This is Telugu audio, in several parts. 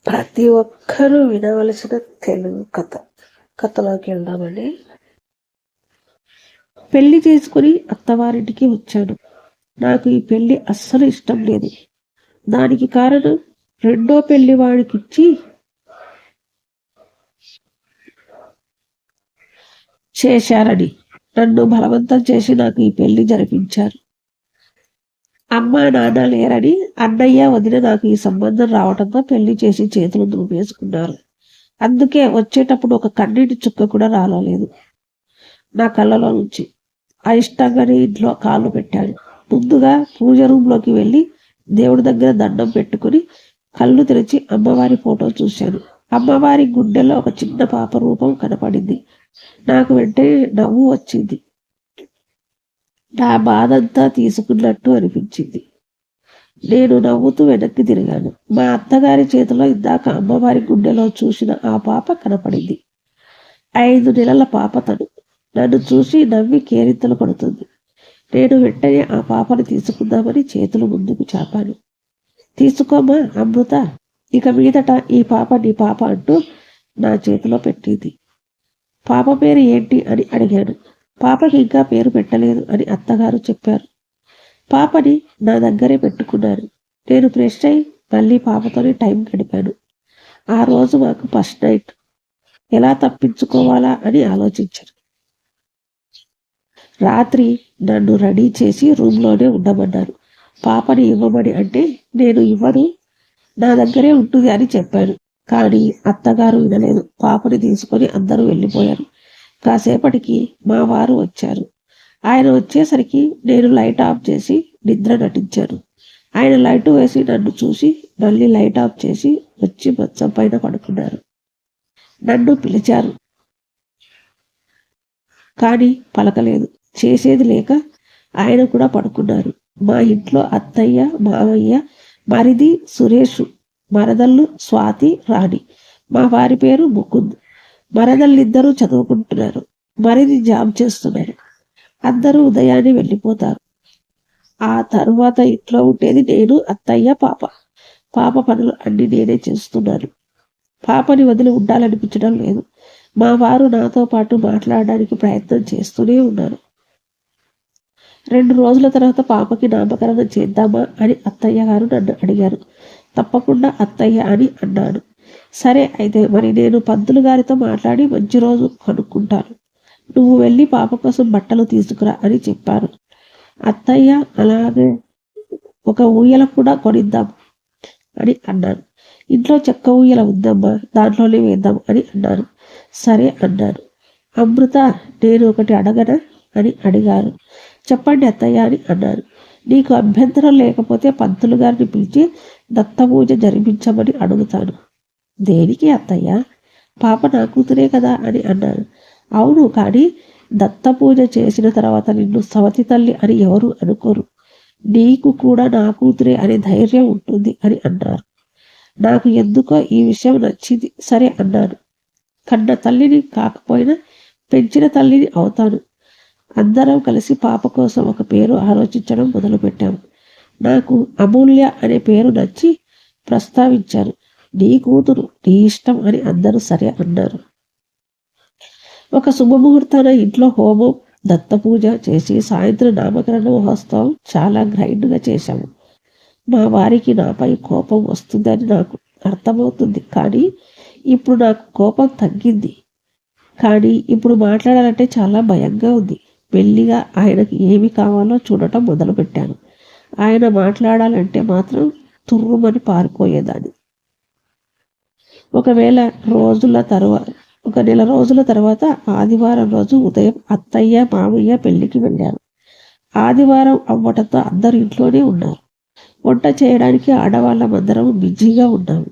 ప్రతి ఒక్కరూ వినవలసిన తెలుగు కథలోకి వెళ్దామండి. పెళ్లి చేసుకుని అత్తవారింటికి వచ్చాను. నాకు ఈ పెళ్లి అస్సలు ఇష్టం లేదు. దానికి కారణం రెండో పెళ్లి వాడికిచ్చి చేశారని నన్ను బలవంతం చేసి నాకు ఈ పెళ్లి జరిపించారు. అమ్మ నాన్న లేరని అన్నయ్య వదిన నాకు ఈ సంబంధం రావడంతో పెళ్లి చేసి చేతులు దులిపేసుకున్నారు. అందుకే వచ్చేటప్పుడు ఒక కన్నీటి చుక్క కూడా రాలేదు నా కళ్ళలో నుంచి. అయిష్టంగానే ఇంట్లో కాళ్ళు పెట్టాడు. ముందుగా పూజ రూమ్లోకి వెళ్ళి దేవుడి దగ్గర దండం పెట్టుకుని కళ్ళు తెరిచి అమ్మవారి ఫోటో చూశాను. అమ్మవారి గుండెలో ఒక చిన్న పాప రూపం కనపడింది. నాకు వెంటనే నవ్వు వచ్చింది. నా బాధంతా తీసుకున్నట్టు అనిపించింది. నేను నవ్వుతూ వెనక్కి తిరిగాను. మా అత్తగారి చేతిలో ఇందాక అమ్మవారి గుండెలో చూసిన ఆ పాప కనపడింది. 5 నెలల పాప తను. నన్ను చూసి నవ్వి కేరింతలు పడుతుంది. నేను వెంటనే ఆ పాపను తీసుకుందామని చేతులు ముందుకు చాపాను. తీసుకోమా అమృత, ఇక మీదట ఈ పాప నీ పాప అంటూ నా చేతిలో పెట్టింది. పాప పేరు ఏంటి అని అడిగాను. పాపకి ఇంకా పేరు పెట్టలేదు అని అత్తగారు చెప్పారు. పాపని నా దగ్గరే పెట్టుకున్నాను. నేను ఫ్రెష్ అయి మళ్ళీ పాపతోనే టైం గడిపాను. ఆ రోజు మాకు ఫస్ట్ నైట్. ఎలా తప్పించుకోవాలా అని ఆలోచించాను. రాత్రి నన్ను రెడీ చేసి రూమ్లోనే ఉండమన్నారు. పాపని ఇవ్వమని అంటే నేను ఇవ్వను, నా దగ్గరే ఉంటుంది అని చెప్పాను. కానీ అత్తగారు వినలేదు. పాపని తీసుకొని అందరూ వెళ్ళిపోయారు. కాసేపటికి మా వారు వచ్చారు. ఆయన వచ్చేసరికి నేను లైట్ ఆఫ్ చేసి నిద్ర నటించాను. ఆయన లైట్ వేసి నన్ను చూసి మళ్ళీ లైట్ ఆఫ్ చేసి వచ్చి మంచం పైన పడుకున్నారు. నన్ను పిలిచారు కానీ పలకలేదు. చేసేది లేక ఆయన కూడా పడుకున్నారు. మా ఇంట్లో అత్తయ్య, మావయ్య, మరిది సురేష్, మరదళ్ళు స్వాతి, రాణి. మా వారి పేరు ముకుంద్. మరదళ్ళిద్దరూ చదువుకుంటున్నారు. మరిది జాబ్ చేస్తున్నారు. అందరూ ఉదయాన్నే వెళ్ళిపోతారు. ఆ తరువాత ఇంట్లో ఉండేది నేను, అత్తయ్య, పాప. పాప పనులు అన్ని నేనే చేస్తున్నాను. పాపని వదిలి ఉండాలనిపించడం లేదు. మా వారు నాతో పాటు మాట్లాడడానికి ప్రయత్నం చేస్తూనే ఉన్నారు. 2 రోజుల తర్వాత పాపకి నామకరణం చేద్దామా అని అత్తయ్య గారు నన్ను అడిగారు. తప్పకుండా అత్తయ్య అని అన్నాను. సరే అయితే మరి నేను పంతులు గారితో మాట్లాడి మంచి రోజు కనుక్కుంటాను. నువ్వు వెళ్ళి పాప కోసం బట్టలు తీసుకురా అని చెప్పారు. అత్తయ్య అలాగే ఒక ఊయల కూడా కొనిద్దాం అని అన్నాను. ఇంట్లో చెక్క ఊయల ఉందమ్మా, దాంట్లోనే వేద్దాం అని అన్నాను. సరే అన్నాను. అమృత, నేను ఒకటి అడగనా అని అడిగారు. చెప్పండి అత్తయ్య అని అన్నాను. నీకు అభ్యంతరం లేకపోతే పంతులు గారిని పిలిచి దత్తపూజ జరిపించమని అడుగుతాను. దేనికి అత్తయ్య? పాప నా కూతురే కదా అని అన్నాను. అవును, కానీ దత్తపూజ చేసిన తర్వాత నిన్ను సవతి తల్లి అని ఎవరు అనుకోరు. నీకు కూడా నా కూతురే అనే ధైర్యం ఉంటుంది అని అన్నారు. నాకు ఎందుకో ఈ విషయం నచ్చింది. సరే అన్నాను. కన్న తల్లిని కాకపోయినా పెంచిన తల్లిని అవుతాను. అందరం కలిసి పాప కోసం ఒక పేరు ఆలోచించడం మొదలుపెట్టాము. నాకు అమూల్య అనే పేరు నచ్చి ప్రస్తావించారు. నీ కూతురు, నీ ఇష్టం అని అందరూ సరే అన్నారు. ఒక శుభముహూర్తాన ఇంట్లో హోమం, దత్తపూజ చేసి సాయంత్రం నామకరణ మహోత్సవం చాలా గ్రైండ్గా చేశాము. మా వారికి నాపై కోపం వస్తుందని నాకు అర్థమవుతుంది. కానీ ఇప్పుడు నాకు కోపం తగ్గింది. కానీ ఇప్పుడు మాట్లాడాలంటే చాలా భయంగా ఉంది. మెల్లిగా ఆయనకి ఏమి కావాలో చూడటం మొదలుపెట్టాను. ఆయన మాట్లాడాలంటే మాత్రం తుర్రుమని పారిపోయేదాన్ని. ఒక నెల రోజుల తర్వాత ఆదివారం రోజు ఉదయం అత్తయ్య, మామయ్య పెళ్లికి వెళ్ళారు. ఆదివారం అవ్వటంతో అందరు ఇంట్లోనే ఉన్నారు. వంట చేయడానికి ఆడవాళ్ళమందరం బిజీగా ఉన్నాము.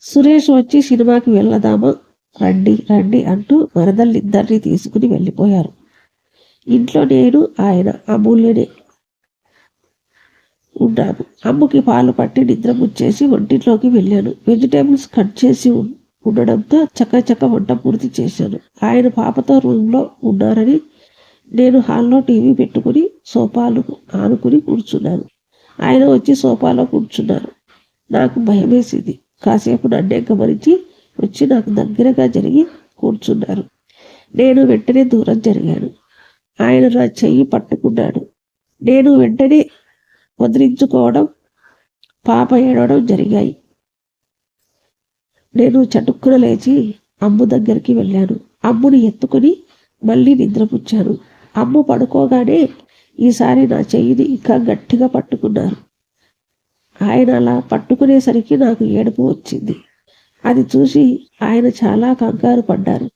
సురేష్ వచ్చి సినిమాకి వెళ్దామా, రండి రండి అంటూ మరదళ్ళిద్దరినీ తీసుకుని వెళ్ళిపోయారు. ఇంట్లో నేను, ఆయన, అమూల్యనే ఉన్నాను. అమ్మకి పాలు పట్టి నిద్ర ముచ్చేసి వంటింట్లోకి వెళ్ళాను. వెజిటేబుల్స్ కట్ చేసి ఉండడంతో చక్క వంట పూర్తి చేశాను. ఆయన పాపతో రూమ్లో ఉన్నారని నేను హాల్లో టీవీ పెట్టుకుని సోఫాలు ఆనుకుని కూర్చున్నాను. ఆయన వచ్చి సోఫాలో కూర్చున్నారు. నాకు భయమేసింది. కాసేపు నన్నే గమనించి వచ్చి నాకు దగ్గరగా జరిగి కూర్చున్నారు. నేను వెంటనే దూరం జరిగాను. ఆయన నా చెయ్యి పట్టుకున్నాడు. నేను వెంటనే వదిలించుకోవడం, పాప ఏడవడం జరిగాయి. నేను చటుక్కున లేచి అమ్ము దగ్గరికి వెళ్ళాను. అమ్ముని ఎత్తుకుని మళ్ళీ నిద్రపుచ్చాను. అమ్ము పడుకోగానే ఈసారి నా చెయ్యిని ఇంకా గట్టిగా పట్టుకున్నారు. ఆయన అలా పట్టుకునేసరికి నాకు ఏడుపు వచ్చింది. అది చూసి ఆయన చాలా కంగారు పడ్డారు.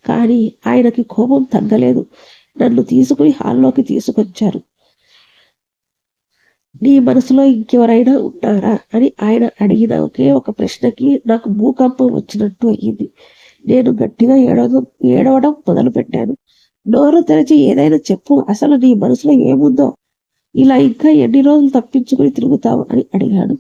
కానీ ఆయనకి కోపం తగ్గలేదు. నన్ను తీసుకుని హాల్లోకి తీసుకొచ్చారు. నీ మనసులో ఇంకెవరైనా ఉన్నారా అని ఆయన అడిగిన ఒకే ఒక ప్రశ్నకి నాకు భూకంపం వచ్చినట్టు అయ్యింది. నేను గట్టిగా ఏడవడం మొదలుపెట్టాను. నోరు తెరిచి ఏదైనా చెప్పు, అసలు నీ మనసులో ఏముందో, ఇలా ఇంకా ఎన్ని రోజులు తప్పించుకుని తిరుగుతావు అని అడిగాడు.